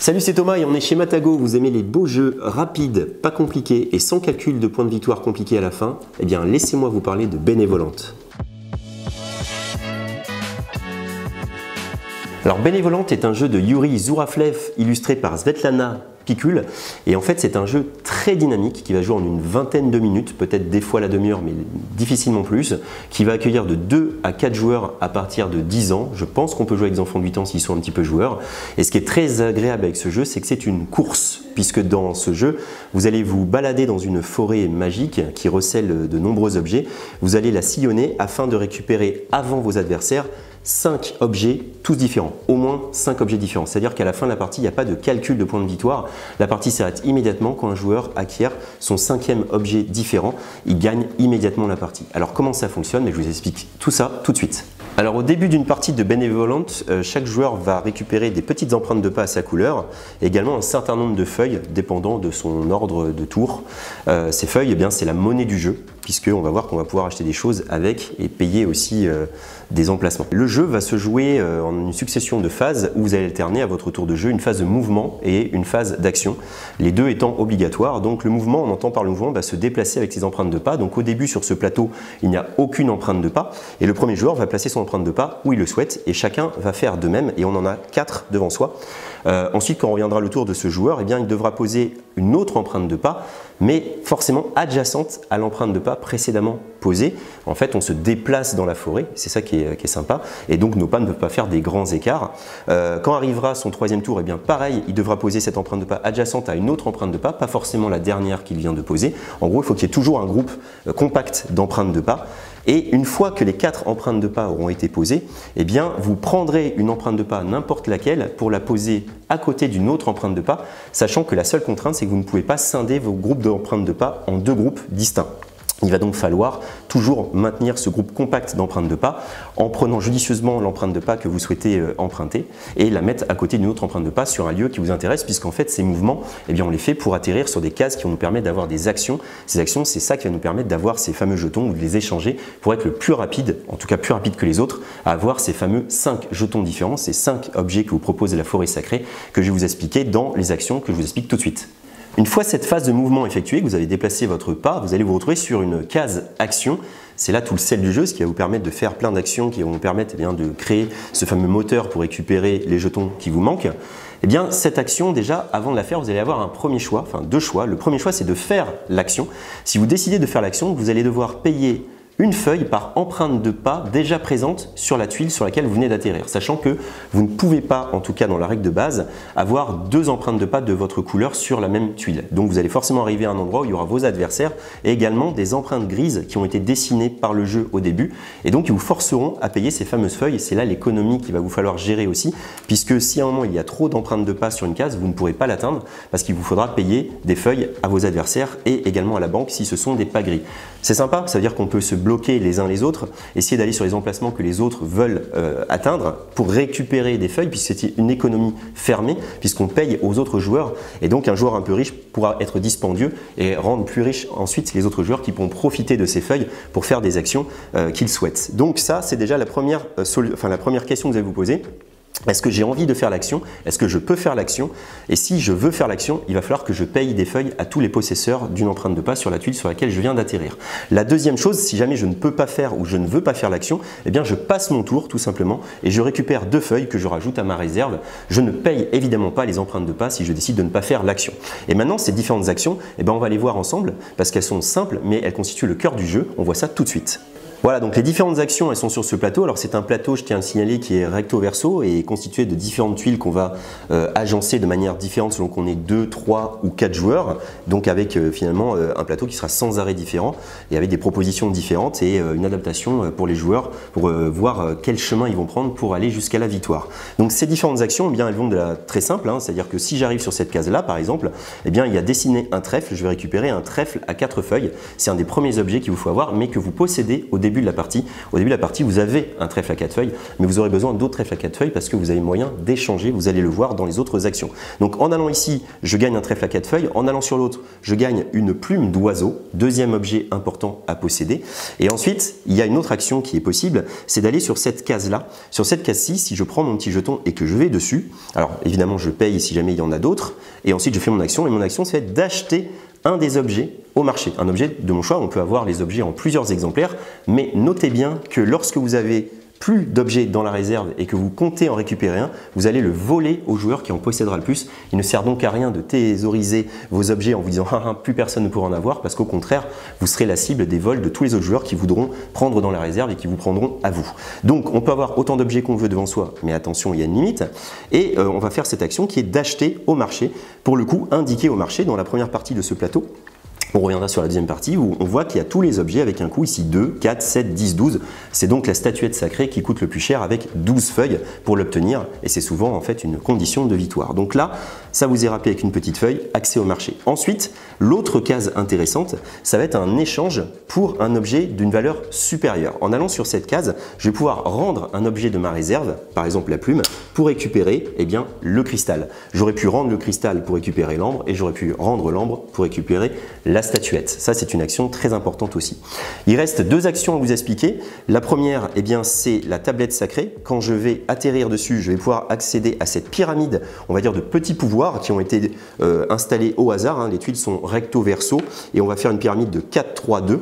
Salut, c'est Thomas et on est chez Matago. Vous aimez les beaux jeux rapides, pas compliqués et sans calcul de points de victoire compliqués à la fin? Eh bien, laissez-moi vous parler de Benevolent. Alors, Benevolent est un jeu de Yuri Zuraflev illustré par Svetlana Pikul. Et en fait, c'est un jeu très dynamique qui va jouer en une vingtaine de minutes, peut-être des fois la demi-heure, mais difficilement plus, qui va accueillir de 2 à 4 joueurs à partir de 10 ans. Je pense qu'on peut jouer avec des enfants de 8 ans s'ils sont un petit peu joueurs. Et ce qui est très agréable avec ce jeu, c'est que c'est une course, puisque dans ce jeu, vous allez vous balader dans une forêt magique qui recèle de nombreux objets. Vous allez la sillonner afin de récupérer avant vos adversaires 5 objets, tous différents, au moins 5 objets différents. C'est-à-dire qu'à la fin de la partie, il n'y a pas de calcul de points de victoire. La partie s'arrête immédiatement quand un joueur acquiert son 5e objet différent. Il gagne immédiatement la partie. Alors comment ça fonctionne? Je vous explique tout ça tout de suite. Alors au début d'une partie de Benevolent, chaque joueur va récupérer des petites empreintes de pas à sa couleur et également un certain nombre de feuilles dépendant de son ordre de tour. Ces feuilles, eh bien, c'est la monnaie du jeu, puisqu'on va voir qu'on va pouvoir acheter des choses avec et payer aussi des emplacements. Le jeu va se jouer en une succession de phases où vous allez alterner à votre tour de jeu une phase de mouvement et une phase d'action, les deux étant obligatoires. Donc le mouvement, on entend par le mouvement, va se déplacer avec ses empreintes de pas. Donc au début sur ce plateau, il n'y a aucune empreinte de pas et le premier joueur va placer son empreinte de pas où il le souhaite et chacun va faire de même et on en a 4 devant soi. Ensuite, quand on reviendra le tour de ce joueur, eh bien, il devra poser une autre empreinte de pas, mais forcément adjacente à l'empreinte de pas précédemment posée. En fait, on se déplace dans la forêt, c'est ça qui est sympa, et donc nos pas ne peuvent pas faire des grands écarts. Quand arrivera son 3e tour, eh bien, pareil, il devra poser cette empreinte de pas adjacente à une autre empreinte de pas, pas forcément la dernière qu'il vient de poser. En gros, il faut qu'il y ait toujours un groupe compact d'empreintes de pas. Et une fois que les 4 empreintes de pas auront été posées, eh bien, vous prendrez une empreinte de pas, n'importe laquelle, pour la poser à côté d'une autre empreinte de pas, sachant que la seule contrainte, c'est que vous ne pouvez pas scinder vos groupes d'empreintes de pas en 2 groupes distincts. Il va donc falloir toujours maintenir ce groupe compact d'empreintes de pas en prenant judicieusement l'empreinte de pas que vous souhaitez emprunter et la mettre à côté d'une autre empreinte de pas sur un lieu qui vous intéresse, puisqu'en fait ces mouvements, eh bien, on les fait pour atterrir sur des cases qui vont nous permettre d'avoir des actions. Ces actions, c'est ça qui va nous permettre d'avoir ces fameux jetons ou de les échanger pour être le plus rapide, en tout cas plus rapide que les autres, à avoir ces fameux 5 jetons différents, ces 5 objets que vous propose la forêt sacrée que je vais vous expliquer dans les actions que je vous explique tout de suite. Une fois cette phase de mouvement effectuée, que vous avez déplacé votre pas, vous allez vous retrouver sur une case action. C'est là tout le sel du jeu, ce qui va vous permettre de faire plein d'actions qui vont vous permettre eh bien, de créer ce fameux moteur pour récupérer les jetons qui vous manquent. Eh bien, cette action, déjà, avant de la faire, vous allez avoir un premier choix, enfin 2 choix. Le premier choix, c'est de faire l'action. Si vous décidez de faire l'action, vous allez devoir payer une feuille par empreinte de pas déjà présente sur la tuile sur laquelle vous venez d'atterrir, sachant que vous ne pouvez pas, en tout cas dans la règle de base, avoir 2 empreintes de pas de votre couleur sur la même tuile. Donc vous allez forcément arriver à un endroit où il y aura vos adversaires et également des empreintes grises qui ont été dessinées par le jeu au début et donc ils vous forceront à payer ces fameuses feuilles. C'est là l'économie qu'il va vous falloir gérer aussi, puisque si à un moment il y a trop d'empreintes de pas sur une case, vous ne pourrez pas l'atteindre parce qu'il vous faudra payer des feuilles à vos adversaires et également à la banque si ce sont des pas gris. C'est sympa, ça veut dire qu'on peut se bloquer les uns les autres, essayer d'aller sur les emplacements que les autres veulent atteindre pour récupérer des feuilles, puisque c'est une économie fermée, puisqu'on paye aux autres joueurs. Et donc un joueur un peu riche pourra être dispendieux et rendre plus riches ensuite les autres joueurs qui pourront profiter de ces feuilles pour faire des actions qu'ils souhaitent. Donc ça, c'est déjà la première question que vous allez vous poser. Est-ce que j'ai envie de faire l'action? Est-ce que je peux faire l'action? Et si je veux faire l'action, il va falloir que je paye des feuilles à tous les possesseurs d'une empreinte de pas sur la tuile sur laquelle je viens d'atterrir. La deuxième chose, si jamais je ne peux pas faire ou je ne veux pas faire l'action, eh bien je passe mon tour tout simplement et je récupère 2 feuilles que je rajoute à ma réserve. Je ne paye évidemment pas les empreintes de pas si je décide de ne pas faire l'action. Et maintenant, ces différentes actions, eh bien, on va les voir ensemble parce qu'elles sont simples, mais elles constituent le cœur du jeu. On voit ça tout de suite. Voilà, donc les différentes actions, elles sont sur ce plateau. Alors c'est un plateau, je tiens à le signaler, qui est recto verso et constitué de différentes tuiles qu'on va agencer de manière différente selon qu'on est 2, 3 ou 4 joueurs. Donc avec finalement un plateau qui sera sans arrêt différent et avec des propositions différentes et une adaptation pour les joueurs pour voir quel chemin ils vont prendre pour aller jusqu'à la victoire. Donc ces différentes actions, eh bien, elles vont de la très simple, hein, c'est-à-dire que si j'arrive sur cette case-là par exemple, eh bien, il y a dessiné un trèfle, je vais récupérer un trèfle à 4 feuilles. C'est un des premiers objets qu'il vous faut avoir mais que vous possédez au début début de la partie. Au début de la partie, vous avez un trèfle à 4 feuilles, mais vous aurez besoin d'autres trèfles à 4 feuilles parce que vous avez moyen d'échanger, vous allez le voir dans les autres actions. Donc en allant ici, je gagne un trèfle à 4 feuilles, en allant sur l'autre, je gagne une plume d'oiseau, deuxième objet important à posséder. Et ensuite, il y a une autre action qui est possible, c'est d'aller sur cette case-là. Sur cette case-ci, si je prends mon petit jeton et que je vais dessus, alors évidemment je paye si jamais il y en a d'autres, et ensuite je fais mon action, et mon action c'est d'acheter un des objets au marché. Un objet de mon choix, on peut avoir les objets en plusieurs exemplaires, mais notez bien que lorsque vous avez plus d'objets dans la réserve et que vous comptez en récupérer un, vous allez le voler au joueur qui en possédera le plus. Il ne sert donc à rien de thésauriser vos objets en vous disant plus personne ne pourra en avoir, parce qu'au contraire, vous serez la cible des vols de tous les autres joueurs qui voudront prendre dans la réserve et qui vous prendront à vous. Donc on peut avoir autant d'objets qu'on veut devant soi, mais attention, il y a une limite. Et on va faire cette action qui est d'acheter au marché, pour le coup indiqué au marché dans la première partie de ce plateau. On reviendra sur la deuxième partie où on voit qu'il y a tous les objets avec un coût ici 2, 4, 7, 10, 12. C'est donc la statuette sacrée qui coûte le plus cher avec 12 feuilles pour l'obtenir et c'est souvent en fait une condition de victoire. Donc là, ça vous est rappelé avec une petite feuille, accès au marché. Ensuite, l'autre case intéressante, ça va être un échange pour un objet d'une valeur supérieure. En allant sur cette case, je vais pouvoir rendre un objet de ma réserve, par exemple la plume, pour récupérer le cristal. J'aurais pu rendre le cristal pour récupérer l'ambre et j'aurais pu rendre l'ambre pour récupérer la statuette. Ça, c'est une action très importante aussi. Il reste deux actions à vous expliquer. La première, c'est la tablette sacrée. Quand je vais atterrir dessus, je vais pouvoir accéder à cette pyramide, on va dire de petits pouvoirs qui ont été installés au hasard. Les tuiles sont recto verso et on va faire une pyramide de 4, 3, 2.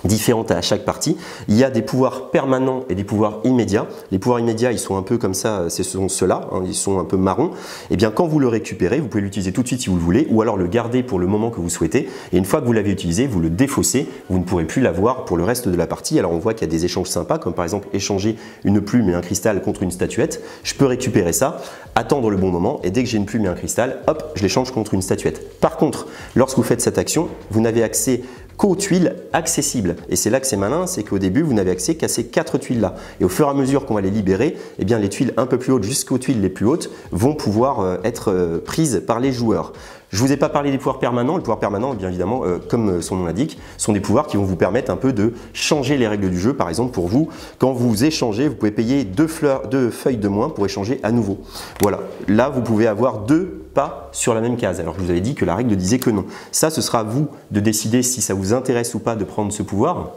Différentes à chaque partie. Il y a des pouvoirs permanents et des pouvoirs immédiats. Les pouvoirs immédiats, ils sont un peu comme ça, ce sont ceux-là, ils sont un peu marrons. Et bien quand vous le récupérez, vous pouvez l'utiliser tout de suite si vous le voulez, ou alors le garder pour le moment que vous souhaitez. Et une fois que vous l'avez utilisé, vous le défaussez, vous ne pourrez plus l'avoir pour le reste de la partie. Alors on voit qu'il y a des échanges sympas, comme par exemple échanger une plume et un cristal contre une statuette. Je peux récupérer ça, attendre le bon moment, et dès que j'ai une plume et un cristal, hop, je l'échange contre une statuette. Par contre, lorsque vous faites cette action, vous n'avez accès qu'aux tuiles accessibles. Et c'est là que c'est malin, c'est qu'au début, vous n'avez accès qu'à ces 4 tuiles-là. Et au fur et à mesure qu'on va les libérer, les tuiles un peu plus hautes jusqu'aux tuiles les plus hautes vont pouvoir être prises par les joueurs. Je ne vous ai pas parlé des pouvoirs permanents. Les pouvoirs permanents, bien évidemment, comme son nom l'indique, sont des pouvoirs qui vont vous permettre un peu de changer les règles du jeu. Par exemple, pour vous, quand vous échangez, vous pouvez payer 2 feuilles de moins pour échanger à nouveau. Voilà, là, vous pouvez avoir 2 pas sur la même case, alors que je vous avais dit que la règle disait que non. Ça, ce sera à vous de décider si ça vous intéresse ou pas de prendre ce pouvoir.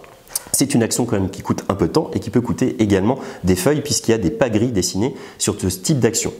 C'est une action quand même qui coûte un peu de temps et qui peut coûter également des feuilles puisqu'il y a des pas gris dessinés sur ce type d'action.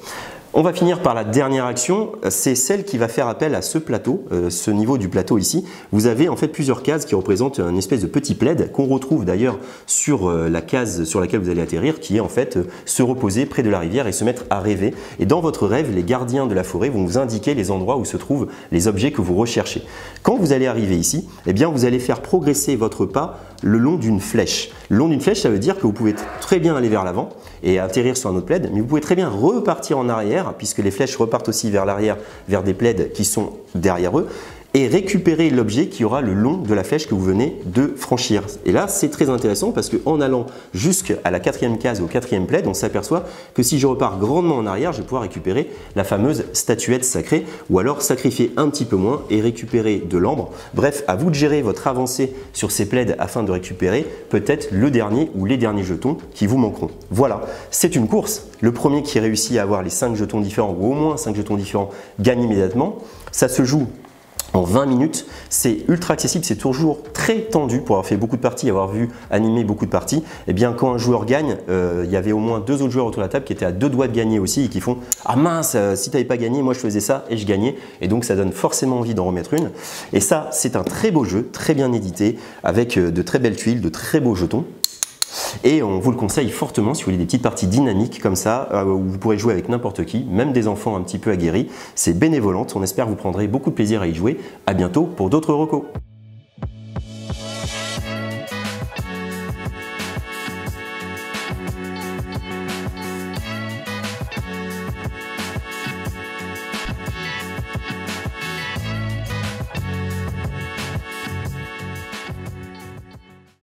On va finir par la dernière action, c'est celle qui va faire appel à ce plateau, ce niveau du plateau ici. Vous avez en fait plusieurs cases qui représentent une espèce de petit plaid qu'on retrouve d'ailleurs sur la case sur laquelle vous allez atterrir, qui est en fait se reposer près de la rivière et se mettre à rêver. Et dans votre rêve, les gardiens de la forêt vont vous indiquer les endroits où se trouvent les objets que vous recherchez. Quand vous allez arriver ici, vous allez faire progresser votre pas le long d'une flèche. Le long d'une flèche, ça veut dire que vous pouvez très bien aller vers l'avant et atterrir sur un autre plaid, mais vous pouvez très bien repartir en arrière, puisque les flèches repartent aussi vers l'arrière, vers des plaids qui sont derrière eux, et récupérer l'objet qui aura le long de la flèche que vous venez de franchir. Et là, c'est très intéressant parce qu'en allant jusqu'à la 4e case, au 4e plaid, on s'aperçoit que si je repars grandement en arrière, je vais pouvoir récupérer la fameuse statuette sacrée, ou alors sacrifier un petit peu moins et récupérer de l'ambre. Bref, à vous de gérer votre avancée sur ces plaids afin de récupérer peut-être le dernier ou les derniers jetons qui vous manqueront. Voilà, c'est une course. Le premier qui réussit à avoir les 5 jetons différents, ou au moins 5 jetons différents, gagne immédiatement. Ça se joue en 20 minutes, c'est ultra accessible, c'est toujours très tendu pour avoir fait beaucoup de parties, avoir vu animer beaucoup de parties. Et bien quand un joueur gagne, il y avait au moins 2 autres joueurs autour de la table qui étaient à 2 doigts de gagner aussi et qui font « Ah mince, si tu n'avais pas gagné, moi je faisais ça et je gagnais ». Et donc ça donne forcément envie d'en remettre une. Et ça, c'est un très beau jeu, très bien édité, avec de très belles tuiles, de très beaux jetons. Et on vous le conseille fortement si vous voulez des petites parties dynamiques comme ça, où vous pourrez jouer avec n'importe qui, même des enfants un petit peu aguerris. C'est bénévolante, on espère que vous prendrez beaucoup de plaisir à y jouer. À bientôt pour d'autres recos.